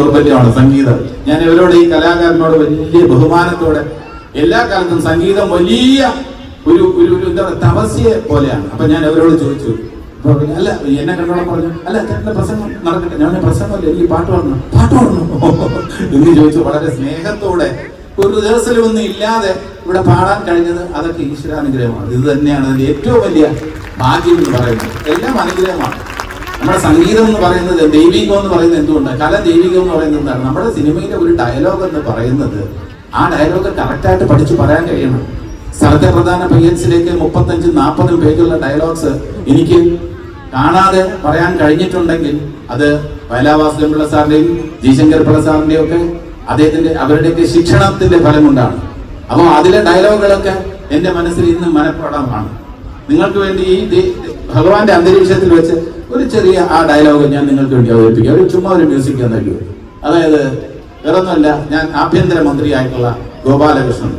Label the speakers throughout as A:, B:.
A: ദൗർബല്യമാണ് സംഗീതം. ഞാൻ ഇവരോട്, ഈ കലാകാരനോട് വലിയ ബഹുമാനത്തോടെ, എല്ലാ കാലത്തും സംഗീതം വലിയ ഒരു ഒരു എന്താ പറയുക, തപസ്യ പോലെയാണ്. അപ്പൊ ഞാൻ അവരോട് ചോദിച്ചു, അല്ല എന്നെ കണ്ടോളം പറഞ്ഞു, അല്ല ചേട്ടന്റെ പ്രസംഗം നടക്കട്ടെ. ഞാൻ പ്രസംഗമല്ല, എനിക്ക് പാട്ട് പാടണം എന്ന് ചോദിച്ചു. വളരെ സ്നേഹത്തോടെ, ഒരു റിഹേഴ്സലൊന്നും ഇല്ലാതെ ഇവിടെ പാടാൻ കഴിഞ്ഞത് അതൊക്കെ ഈശ്വരാനുഗ്രഹമാണ്. ഇത് തന്നെയാണ് അതിന്റെ ഏറ്റവും വലിയ ഭാഗ്യം എന്ന് പറയുന്നത്. എല്ലാം അനുഗ്രഹമാണ്. നമ്മുടെ സംഗീതം എന്ന് പറയുന്നത്, ദൈവികം എന്ന് പറയുന്നത് എന്തുകൊണ്ട്, കല ദൈവികം എന്ന് പറയുന്നത് എന്താണ്? നമ്മുടെ സിനിമയിലെ ഒരു ഡയലോഗ് എന്ന് പറയുന്നത്, ആ ഡയലോഗ് കറക്റ്റായിട്ട് പഠിച്ചു പറയാൻ കഴിയണം. സത്യപ്രധാന പയ്യൻസിലേക്ക് 35-40 പേജുള്ള ഡയലോഗ്സ് എനിക്ക് കാണാതെ പറയാൻ കഴിഞ്ഞിട്ടുണ്ടെങ്കിൽ അത് വയലാവാസുദേവൻ പിള്ള സാറിന്റെയും ജി ശങ്കർ പിള്ള സാറിന്റെയും ഒക്കെ അവരുടെയൊക്കെ ശിക്ഷണത്തിന്റെ ഫലം കൊണ്ടാണ്. അപ്പോൾ അതിലെ ഡയലോഗുകളൊക്കെ എന്റെ മനസ്സിൽ ഇന്ന് മനഃപ്പാഠമാണ്. നിങ്ങൾക്ക് വേണ്ടി ഈ ഭഗവാന്റെ അന്തരീക്ഷത്തിൽ വെച്ച് ഒരു ചെറിയ ആ ഡയലോഗ് ഞാൻ നിങ്ങൾക്ക് വേണ്ടി അവതരിപ്പിക്കുക. ഒരു ചുമ്മാ ഒരു മ്യൂസിക് എന്നല്ലോ. അതായത് വേറൊന്നുമല്ല, ഞാൻ ആഭ്യന്തര മന്ത്രിയായിട്ടുള്ള ഗോപാലകൃഷ്ണൻ,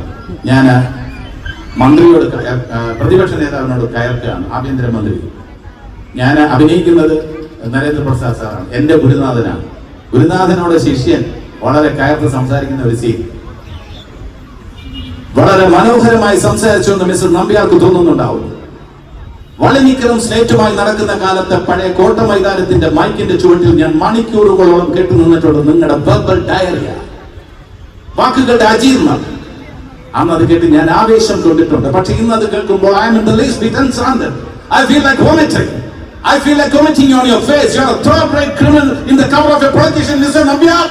A: ഞാൻ മന്ത്രിയോട്, പ്രതിപക്ഷ നേതാവിനോട് കയർക്കുകയാണ്. ആഭ്യന്തരമന്ത്രി, ഞാൻ അഭിനയിക്കുന്നത് നരേന്ദ്രപ്രസാദ് സാറാണ്, എന്റെ ഗുരുനാഥനാണ്. ഗുരുനാഥനോട് ശിഷ്യൻ വളരെ കയർത്ത് സംസാരിക്കുന്ന ഒരു സീൻ വളരെ മനോഹരമായി സംസാരിച്ചു എന്ന് മിസ്റ്റർ നമ്പ്യാർക്ക് തോന്നുന്നുണ്ടാവും. വളനിക്കറും സ്ലേറ്റുമായി നടക്കുന്ന കാലത്ത് പഴയ കോട്ട മൈതാനത്തിന്റെ മൈക്കിന്റെ ചുവട്ടിൽ ഞാൻ മണിക്കൂറുകളോളം കേട്ടു നിന്നിട്ടുണ്ട് നിങ്ങളുടെ വെർബൽ ഡയറിയ, വാക്കുകളുടെ അജീർണം. അന്ന് അത് കേട്ട് ഞാൻ ആവേശം കൊണ്ടിട്ടുണ്ട്. പക്ഷെ ഇന്ന് അത് കേൾക്കുമ്പോൾ I am in the least bit unstranded. I feel like vomiting. I feel like vomiting on your face. You are a third-rate criminal in the cover of a politician. Listen, Nambiyar.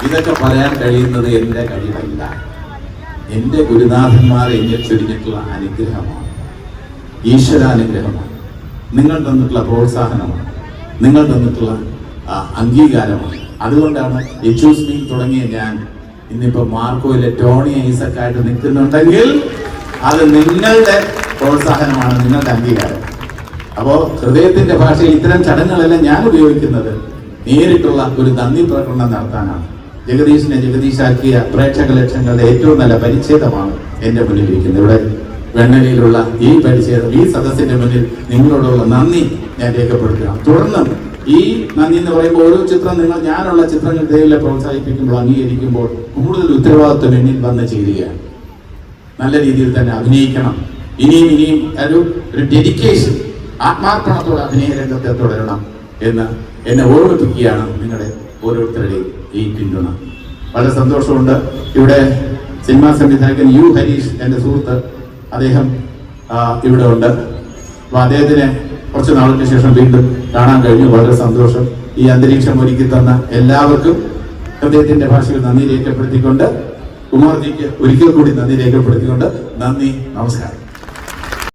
A: ഇതൊക്കെ പറയാൻ കഴിയുന്നത് എന്റെ കഴിവല്ല, എന്റെ ഗുരുനാഥന്മാരെ എന്നെ ചൊരിഞ്ഞിട്ടുള്ള അനുഗ്രഹമാണ്, ഈശ്വരാനുഗ്രഹമാണ്. നിങ്ങൾ തന്നിട്ടുള്ള പ്രോത്സാഹനമാണ്, നിങ്ങൾ തന്നിട്ടുള്ള അംഗീകാരമാണ്. അതുകൊണ്ടാണ് എച്ചൂസ് മീ തുടങ്ങിയ ഞാൻ ഇന്നിപ്പോ മാർക്കോയിലെ ടോണി ഐസക്കായിട്ട് നിൽക്കുന്നുണ്ടെങ്കിൽ അത് നിങ്ങളുടെ പ്രോത്സാഹനമാണ്, നിങ്ങളുടെ അംഗീകാരം. അപ്പോ ഹൃദയത്തിന്റെ ഭാഷയിൽ ഇത്തരം ചടങ്ങുകളെല്ലാം ഞാൻ ഉപയോഗിക്കുന്നത് നേരിട്ടുള്ള ഒരു നന്ദി പ്രകടനം നടത്താനാണ്. ജഗദീഷിനെ ജഗദീഷാക്കിയ പ്രേക്ഷക ലക്ഷങ്ങളുടെ ഏറ്റവും നല്ല പരിച്ഛേദമാണ് എന്റെ മുന്നിലിരിക്കുന്നത്. ഇവിടെ വെണ്ണലിയിലുള്ള ഈ പരിച്ഛേദം, ഈ സദസ്സിന്റെ മുന്നിൽ നിങ്ങളോടുള്ള നന്ദി ഞാൻ രേഖപ്പെടുത്തുകയാണ്. തുടർന്നും ഈ നന്ദി എന്ന് പറയുമ്പോൾ ഓരോ ചിത്രം ഞാനുള്ള ചിത്രങ്ങൾ ദൈവങ്ങളെ പ്രോത്സാഹിപ്പിക്കുമ്പോൾ, അംഗീകരിക്കുമ്പോൾ കൂടുതൽ ഉത്തരവാദിത്വം എന്നിൽ വന്ന് ചേരുകയാണ്. നല്ല രീതിയിൽ തന്നെ അഭിനയിക്കണം. ഇനിയും ഒരു ഡെഡിക്കേഷൻ, ആത്മാർപ്പണത്തോടെ അഭിനയ രംഗത്തെ തുടരണം എന്ന് എന്നെ ഓർമ്മിപ്പിക്കുകയാണ് നിങ്ങളുടെ ഓരോരുത്തരുടെയും ഈ പിന്തുണ. വളരെ സന്തോഷമുണ്ട്. ഇവിടെ സിനിമാ സംവിധായകൻ യു ഹരീഷ്, എൻ്റെ സുഹൃത്ത്, അദ്ദേഹം ഇവിടെ ഉണ്ട്. അപ്പൊ അദ്ദേഹത്തിന് കുറച്ച് നാളിന് ശേഷം വീണ്ടും കാണാൻ കഴിഞ്ഞു. വളരെ സന്തോഷം. ഈ അന്തരീക്ഷം ഒരുക്കി തന്ന എല്ലാവർക്കും ഹൃദയത്തിന്റെ ഭാഷയിൽ നന്ദി രേഖപ്പെടുത്തിക്കൊണ്ട്, കുമാർജിക്ക് ഒരിക്കൽ കൂടി നന്ദി രേഖപ്പെടുത്തിക്കൊണ്ട് നന്ദി, നമസ്കാരം.